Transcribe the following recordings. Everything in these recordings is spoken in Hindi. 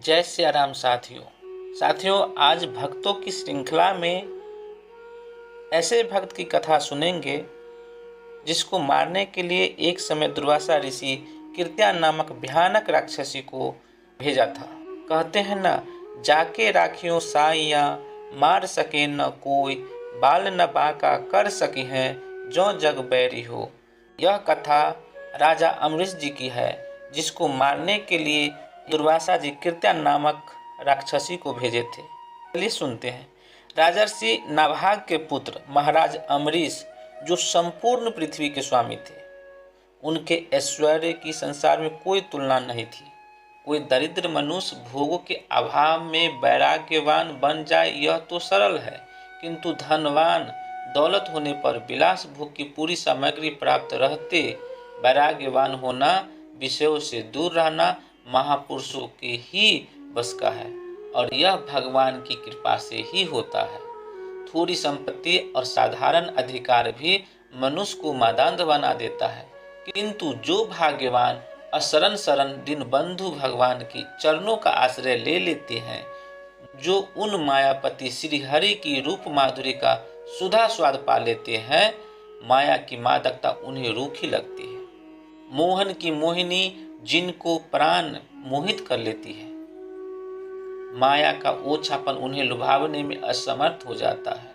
जय सिया राम साथियों, आज भक्तों की श्रृंखला में ऐसे भक्त की कथा सुनेंगे जिसको मारने के लिए एक समय दुर्वासा ऋषि कृत्या नामक भयानक राक्षसी को भेजा था। कहते हैं ना, जाके राखियों साइया, मार सके न कोई, बाल न बांका कर सकी हैं जो जग बैरी हो। यह कथा राजा अमरीश जी की है, जिसको मारने के लिए दुर्वासा जी कृत्या नामक राक्षसी को भेजे थे। चलिए सुनते हैं। राजर्षि नाभाग के पुत्र महाराज अमरीश, जो संपूर्ण पृथ्वी के स्वामी थे, उनके ऐश्वर्य की संसार में कोई तुलना नहीं थी। कोई दरिद्र मनुष्य भोगों के अभाव में वैराग्यवान बन जाए यह तो सरल है, किंतु धनवान दौलत होने पर विलास भोग की पूरी सामग्री प्राप्त रहते वैराग्यवान होना, विषयों से दूर रहना महापुरुषों के ही बस का है, और यह भगवान की कृपा से ही होता है। थोड़ी संपत्ति और साधारण अधिकार भी मनुष्य को मादांध बना देता है, किंतु जो भाग्यवान अशरण शरण दिन बंधु भगवान की चरणों का आश्रय ले लेते हैं, जो उन मायापति श्री हरि की रूप माधुरी का सुधा स्वाद पा लेते हैं, माया की मादकता उन्हें रूखी लगती है। मोहन की मोहिनी जिनको प्राण मोहित कर लेती है, माया का ओछापन उन्हें लुभावने में असमर्थ हो जाता है।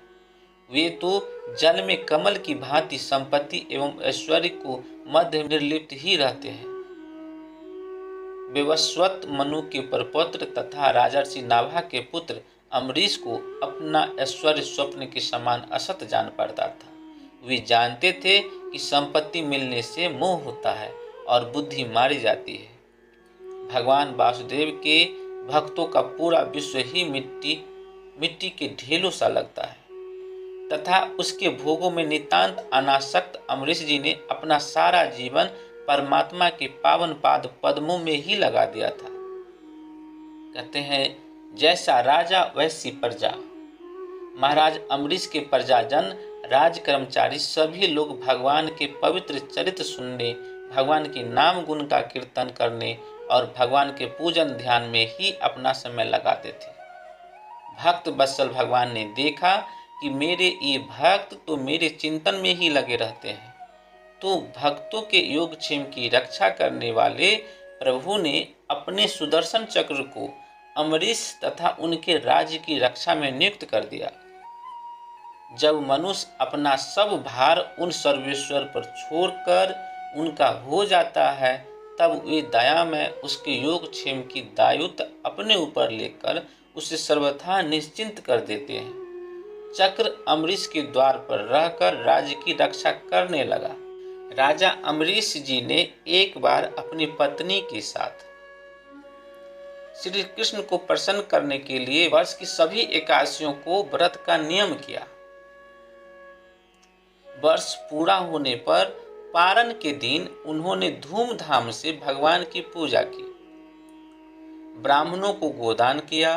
वे तो जल में कमल की भांति संपत्ति एवं ऐश्वर्य को मध्य निर्लिप्त ही रहते हैं। विवस्वत मनु के परपौत्र तथा राजर्षि नाभा के पुत्र अमरीश को अपना ऐश्वर्य स्वप्न के समान असत जान पड़ता था। वे जानते थे कि संपत्ति मिलने से मोह होता है और बुद्धि मारी जाती है। भगवान वासुदेव के भक्तों का पूरा विश्व ही मिट्टी के ढेलों सा लगता है, तथा उसके भोगों में नितांत अनासक्त अमरीश जी ने अपना सारा जीवन परमात्मा के पावन पाद पद्मों में ही लगा दिया था। कहते हैं, जैसा राजा वैसी प्रजा। महाराज अमरीश के प्रजाजन, राज कर्मचारी सभी लोग भगवान के पवित्र चरित्र सुनने, भगवान के नाम गुण का कीर्तन करने और भगवान के पूजन ध्यान में ही अपना समय लगाते थे। भक्त वत्सल भगवान ने देखा कि मेरे ये भक्त तो मेरे चिंतन में ही लगे रहते हैं, तो भक्तों के योगक्षेम की रक्षा करने वाले प्रभु ने अपने सुदर्शन चक्र को अमरीश तथा उनके राज्य की रक्षा में नियुक्त कर दिया। जब मनुष्य अपना सब भार उन सर्वेश्वर पर छोड़कर उनका हो जाता है, तब वे दया में उसके योगक्षेम की दायित्व अपने ऊपर लेकर उसे सर्वथा निश्चिंत कर देते हैं। चक्र अमरीश के द्वार पर रहकर राज्य की रक्षा करने लगा। राजा अमरीश जी ने एक बार अपनी पत्नी के साथ श्री कृष्ण को प्रसन्न करने के लिए वर्ष की सभी एकादशियों को व्रत का नियम किया। वर्ष पूरा होने पर पारण के दिन उन्होंने धूमधाम से भगवान की पूजा की, ब्राह्मणों को गोदान किया।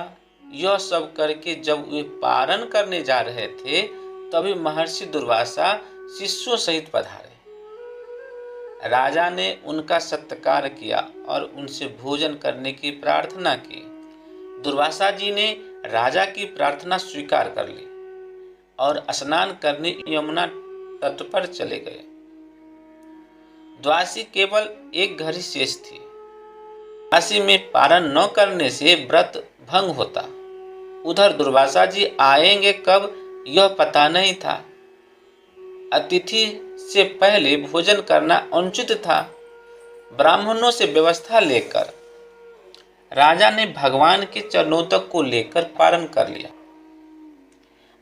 यह सब करके जब वे पारण करने जा रहे थे, तभी महर्षि दुर्वासा शिष्यों सहित पधारे। राजा ने उनका सत्कार किया और उनसे भोजन करने की प्रार्थना की। दुर्वासा जी ने राजा की प्रार्थना स्वीकार कर ली और स्नान करने यमुना तट पर चले गए। द्वादशी केवल एक घड़ी शेष थी। द्वादशी में पारण न करने से व्रत भंग होता। उधर दुर्वासा जी आएंगे कब यह पता नहीं था। अतिथि से पहले भोजन करना अनुचित था। ब्राह्मणों से व्यवस्था लेकर राजा ने भगवान के चरणोदक को लेकर पारण कर लिया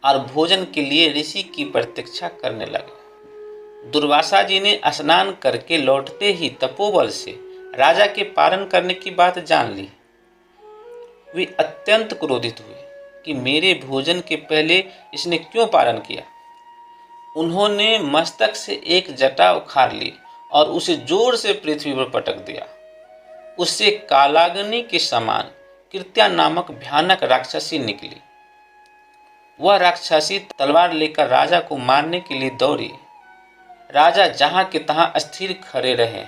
और भोजन के लिए ऋषि की प्रतीक्षा करने लगे। दुर्वासा जी ने स्नान करके लौटते ही तपोबल से राजा के पारण करने की बात जान ली। वे अत्यंत क्रोधित हुए कि मेरे भोजन के पहले इसने क्यों पारण किया। उन्होंने मस्तक से एक जटा उखाड़ ली और उसे जोर से पृथ्वी पर पटक दिया। उससे कालाग्नि के समान कृत्या नामक भयानक राक्षसी निकली। वह राक्षसी तलवार लेकर राजा को मारने के लिए दौड़ी। राजा जहां के तहां स्थिर खड़े रहे,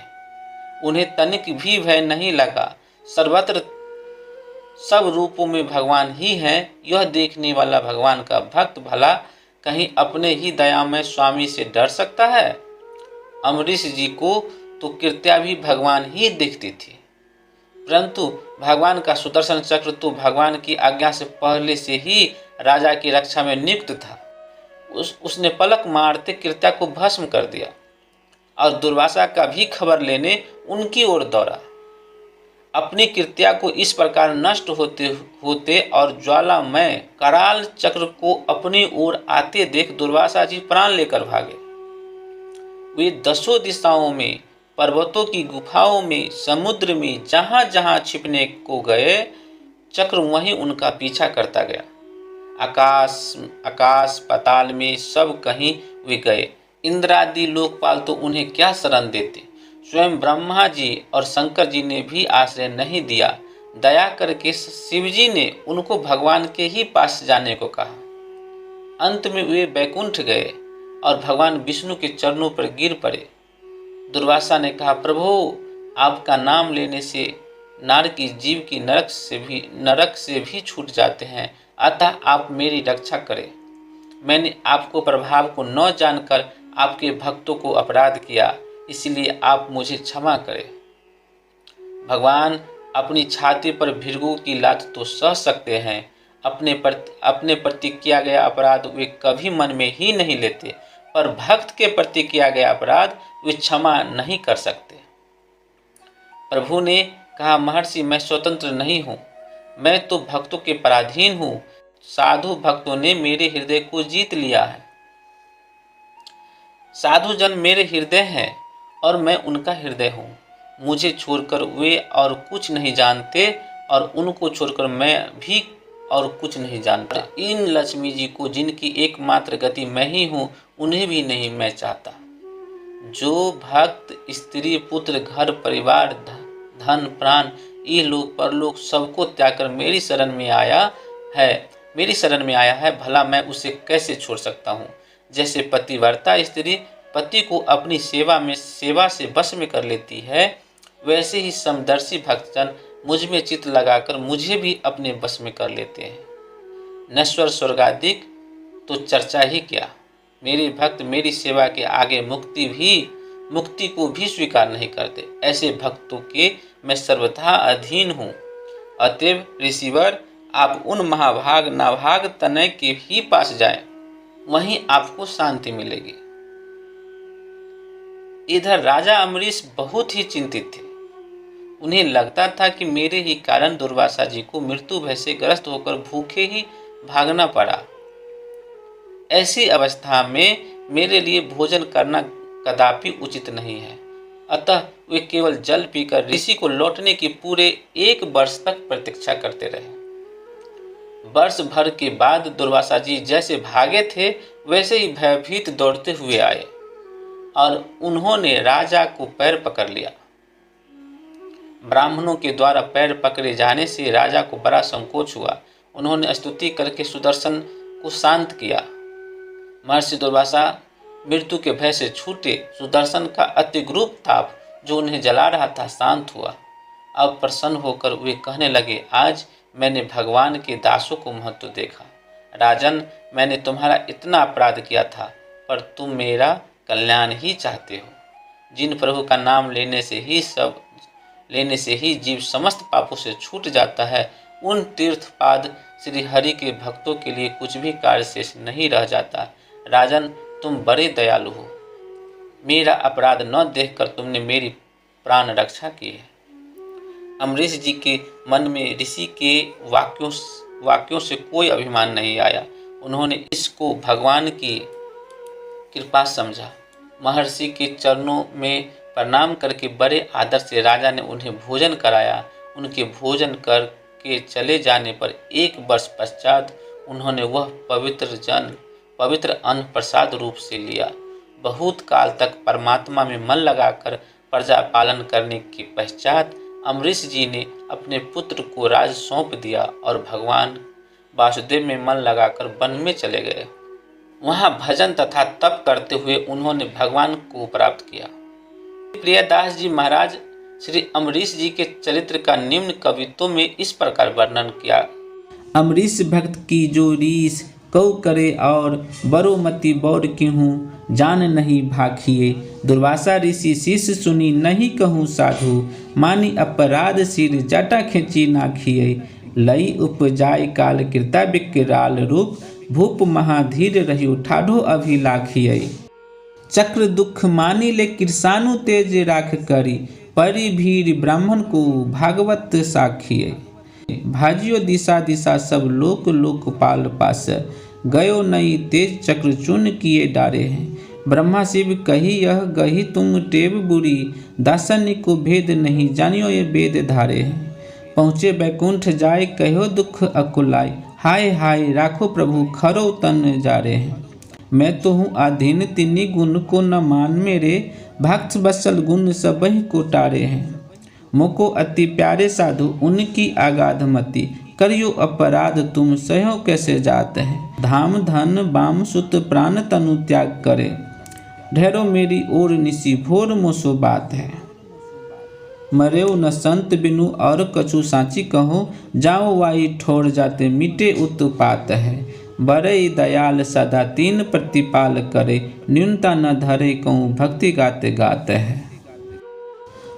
उन्हें तनिक भी भय नहीं लगा। सर्वत्र सब रूपों में भगवान ही हैं, यह देखने वाला भगवान का भक्त भला कहीं अपने ही दयामय स्वामी से डर सकता है? अम्बरीश जी को तो कृत्या भी भगवान ही दिखती थी, परंतु भगवान का सुदर्शन चक्र तो भगवान की आज्ञा से पहले से ही राजा की रक्षा में नियुक्त था। उसने पलक मारते कृत्या को भस्म कर दिया और दुर्वासा का भी खबर लेने उनकी ओर दौड़ा। अपनी कृत्या को इस प्रकार नष्ट होते होते और ज्वालामय कराल चक्र को अपनी ओर आते देख दुर्वासा जी प्राण लेकर भागे। वे दसों दिशाओं में, पर्वतों की गुफाओं में, समुद्र में, जहां जहां छिपने को गए, चक्र वहीं उनका पीछा करता गया। आकाश पाताल में सब कहीं वे गए। इंद्रादि लोकपाल तो उन्हें क्या शरण देते। स्वयं ब्रह्मा जी और शंकर जी ने भी आश्रय नहीं दिया। दया करके शिव जी ने उनको भगवान के ही पास जाने को कहा। अंत में वे बैकुंठ गए और भगवान विष्णु के चरणों पर गिर पड़े। दुर्वासा ने कहा, प्रभु, आपका नाम लेने से नार की जीव की नरक से भी छूट जाते हैं, अतः आप मेरी रक्षा करें। मैंने आपको प्रभाव को न जानकर आपके भक्तों को अपराध किया, इसलिए आप मुझे क्षमा करें। भगवान अपनी छाती पर भृगु की लात तो सह सकते हैं, अपने प्रति किया गया अपराध वे कभी मन में ही नहीं लेते, पर भक्त के प्रति किया गया अपराध वे क्षमा नहीं कर सकते। प्रभु ने कहा, महर्षि, मैं स्वतंत्र नहीं हूँ, मैं तो भक्तों के पराधीन हूँ। साधु भक्तों ने मेरे हृदय को जीत लिया है। साधु जन मेरे हृदय हैं और मैं उनका हृदय हूँ। मुझे छोड़कर वे और कुछ नहीं जानते और उनको छोड़कर मैं भी और कुछ नहीं जानता। इन लक्ष्मी जी को, जिनकी एकमात्र गति मैं ही हूँ, उन्हें भी नहीं मैं चाहता। जो भक्त स्त्री पुत्र घर परिवार धन प्राण ये लोग परलोक सबको त्याग कर मेरी शरण में आया है, भला मैं उसे कैसे छोड़ सकता हूँ। जैसे पतिव्रता स्त्री पति को अपनी सेवा से बस में कर लेती है, वैसे ही समदर्शी भक्तजन मुझ में चित्त लगाकर मुझे भी अपने बस में कर लेते हैं। नश्वर स्वर्गादिक तो चर्चा ही क्या, मेरे भक्त मेरी सेवा के आगे मुक्ति को भी स्वीकार नहीं करते। ऐसे भक्तों के मैं सर्वथा अधीन हूँ। अतएव ऋषिवर, आप उन महाभाग नाभाग तनय के ही पास जाएं, वहीं आपको शांति मिलेगी। इधर राजा अम्बरीश बहुत ही चिंतित थे। उन्हें लगता था कि मेरे ही कारण दुर्वासा जी को मृत्यु भय से ग्रस्त होकर भूखे ही भागना पड़ा। ऐसी अवस्था में मेरे लिए भोजन करना कदापि उचित नहीं है। अतः वे केवल जल पीकर ऋषि को लौटने की पूरे 1 वर्ष तक प्रतीक्षा करते रहे। वर्ष भर के बाद दुर्वासा जी जैसे भागे थे वैसे ही भयभीत दौड़ते हुए आए और उन्होंने राजा को पैर पकड़ लिया। ब्राह्मणों के द्वारा पैर पकड़े जाने से राजा को बड़ा संकोच हुआ। उन्होंने स्तुति करके सुदर्शन को शांत किया। महर्षि दुर्वासा मृत्यु के भय से छूटे। सुदर्शन का अतिग्रूप ताप जो उन्हें जला रहा था शांत हुआ। अब प्रसन्न होकर वे कहने लगे, आज मैंने भगवान के दासों को महत्व देखा। राजन, मैंने तुम्हारा इतना अपराध किया था, पर तुम मेरा कल्याण ही चाहते हो। जिन प्रभु का नाम लेने से ही जीव समस्त पापों से छूट जाता है, उन तीर्थपाद श्री हरि के भक्तों के लिए कुछ भी कार्य शेष नहीं रह जाता। राजन, तुम बड़े दयालु हो। मेरा अपराध न देखकर तुमने मेरी प्राण रक्षा की है। अम्बरीश जी के मन में ऋषि के वाक्यों से कोई अभिमान नहीं आया। उन्होंने इसको भगवान की कृपा समझा। महर्षि के चरणों में प्रणाम करके बड़े आदर से राजा ने उन्हें भोजन कराया। उनके भोजन करके चले जाने पर 1 वर्ष पश्चात उन्होंने वह पवित्र अन्न प्रसाद रूप से लिया। बहुत काल तक परमात्मा में मन लगाकर प्रजा पालन करने के पश्चात अम्बरीश जी ने अपने पुत्र को राज सौंप दिया और भगवान वासुदेव में मन लगाकर वन में चले गए। वहाँ भजन तथा तप करते हुए उन्होंने भगवान को प्राप्त किया। प्रियदास जी महाराज श्री अम्बरीश जी के चरित्र का निम्न कवित्वों में इस प्रकार वर्णन किया। अम्बरीश भक्त की जो रीस कौ करे और बरो मति बौर क्यों जान नहीं भाखिए। दुर्वासा ऋषि शीश सुनी नहीं कहूँ साधु मानी अपराध सिर जटा खिंची नाखिए। लई उपजाय काल कृता विकराल रूप भूप महाधीर रहियो ठाढ़ो अभिलाखिए। चक्र दुख मानी ले कृषाणु तेज राख करी परि भीर ब्राह्मण को भागवत साखिए। भाजियो दिशा दिशा सब लोक लोकपाल पास गयो नई तेज चक्र चूर्ण किए डारे हैं। ब्रह्मा शिव कही यह गही तुम टेव बुरी दासन्य को भेद नहीं जानियो ये वेद धारे हैं। पहुँचे बैकुंठ जाए कहो दुख अकुलाय हाय हाय राखो प्रभु खरो तन जा रहे हैं। मैं तो हूँ अधीन तिन्नी गुण को न मान मेरे भक्त बसल गुण सबही को टारे हैं। मोको अति प्यारे साधु उनकी अगाध मति करियो अपराध तुम सहो कैसे जात है। धाम धन बाम सुत प्राण तनु त्याग करे ढेरो मेरी ओर निसी भोर मोसो बात है। मरेऊ न संत बिनु और कछु साची कहो जाओ वाई ठोर जाते मिटे उत्पात है। बड़े दयाल सदा तीन प्रतिपाल करे न्यूनता न धरे कहूँ भक्ति गाते गाते है।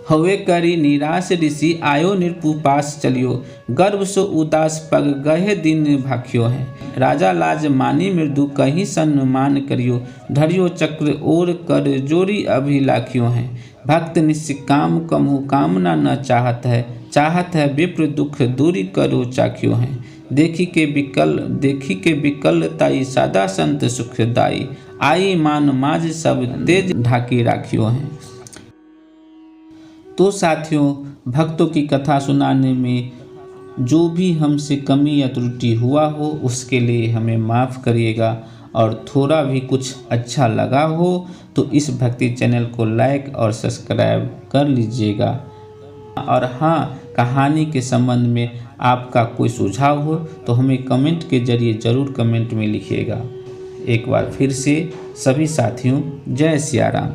हवे करी निराश ऋषि आयो निरपुपास चलियो गर्भ सो उदास पग गहे दिन भाख्यो है। राजा लाज मानी मृदु कहीं सम्मान करियो धरियो चक्र ओर कर जोरी अभिलाखियो है। भक्त निष्काम कमु कामना न चाहत है विप्र दुख दूरी करो चाख्यो है। देखी के विकल ताई सादा संत सुखदाई आई मान माज सब तेज ढाकी राखियो है। तो साथियों, भक्तों की कथा सुनाने में जो भी हमसे कमी या त्रुटि हुआ हो उसके लिए हमें माफ़ करिएगा, और थोड़ा भी कुछ अच्छा लगा हो तो इस भक्ति चैनल को लाइक और सब्सक्राइब कर लीजिएगा। और हाँ, कहानी के संबंध में आपका कोई सुझाव हो तो हमें कमेंट के जरिए ज़रूर कमेंट में लिखिएगा। एक बार फिर से सभी साथियों, जय सिया राम।